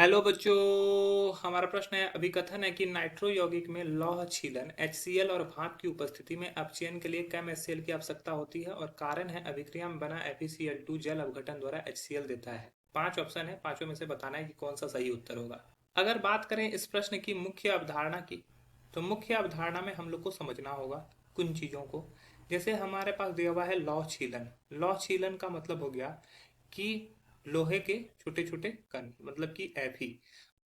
Hello बच्चों। हमारा प्रश्न है, अभिकथन है कि नाइट्रो यौगिक में लौह छीलन HCl और भाप की उपस्थिति में अपचयन के लिए कम HCl की आवश्यकता होती है और कारण है अभिक्रिया में बना FeCl2 जल अपघटन द्वारा HCl देता है। 5 ऑप्शन है, पांचों में से बताना है कि कौन सा सही उत्तर होगा। अगर बात करें इस प्रश्न की मुख्य अवधारणा की, तो मुख्य अवधारणा में हम लोग को समझना होगा कुछ चीजों को। जैसे हमारे पास दिया हुआ है लौह छीलन। लौह छीलन का मतलब हो गया कि लोहे के छोटे छोटे कण, मतलब कि Fe।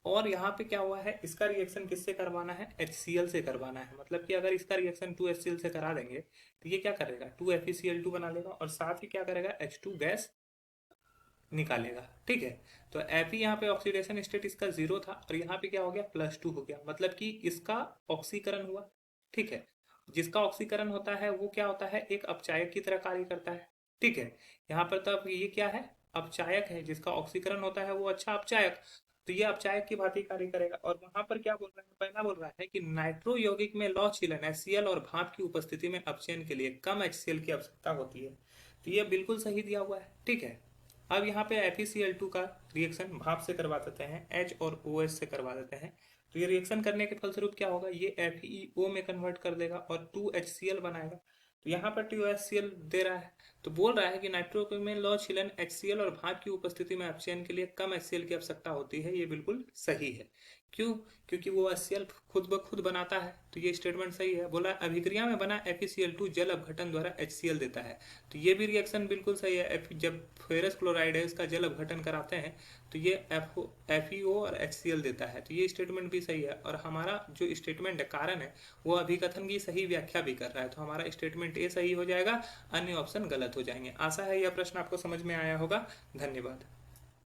और यहाँ पे क्या हुआ है, इसका रिएक्शन किससे करवाना है, HCl से करवाना है। मतलब कि अगर इसका रिएक्शन 2HCl से करा देंगे तो ये क्या करेगा, 2FeCl2 बना लेगा और साथ ही क्या करेगा, H2 गैस निकालेगा। ठीक है। तो Fe यहाँ पे ऑक्सीडेशन स्टेट इसका 0 था और यहाँ पे क्या हो गया, +2 हो गया। मतलब कि इसका ऑक्सीकरण हुआ। ठीक है। जिसका ऑक्सीकरण होता है वो क्या होता है, एक अपचायक की तरह कार्य करता है। ठीक है। यहाँ पर तब ये क्या है, अपचायक है। जिसका ऑक्सीकरण होता है वो अच्छा अपचायक, तो ये अपचायक की भांति कार्य करेगा। और वहां पर क्या बोल रहा है, पहला बोल रहा है कि नाइट्रो यौगिक में लौह छीलन HCl और भाप की उपस्थिति में अपचयन के लिए कम HCl की आवश्यकता होती है। तो ये बिल्कुल सही दिया हुआ है। ठीक है। अब यहाँ पे FeCl2 का रिएक्शन भाप से करवा देते हैं, H और OH से करवा देते हैं। तो ये रिएक्शन करने के फलस्वरूप क्या होगा, ये FeO में कन्वर्ट कर देगा और 2HCl बनाएगा। तो यहाँ पर 2HCl दे रहा है। तो बोल रहा है कि नाइट्रो में लौह छीलन HCl और भाप की उपस्थिति में अपचयन के लिए कम HCl की आवश्यकता होती है। ये बिल्कुल सही है। क्यों? क्योंकि वो HCl खुद ब खुद बनाता है। तो ये स्टेटमेंट सही है। बोला अभिक्रिया में बना FeCl2 जल अपघटन द्वारा HCl देता है। तो ये भी रिएक्शन बिल्कुल सही है। जब फेरस क्लोराइड है इसका जल अपघटन कराते हैं तो ये FeO और HCl देता है। तो ये स्टेटमेंट भी सही है। और हमारा जो स्टेटमेंट है, कारण है, वो अभिकथन की सही व्याख्या भी कर रहा है। तो हमारा स्टेटमेंट ए सही हो जाएगा, अन्य ऑप्शन गलत हो जाएंगे। आशा है यह प्रश्न आपको समझ में आया होगा। धन्यवाद।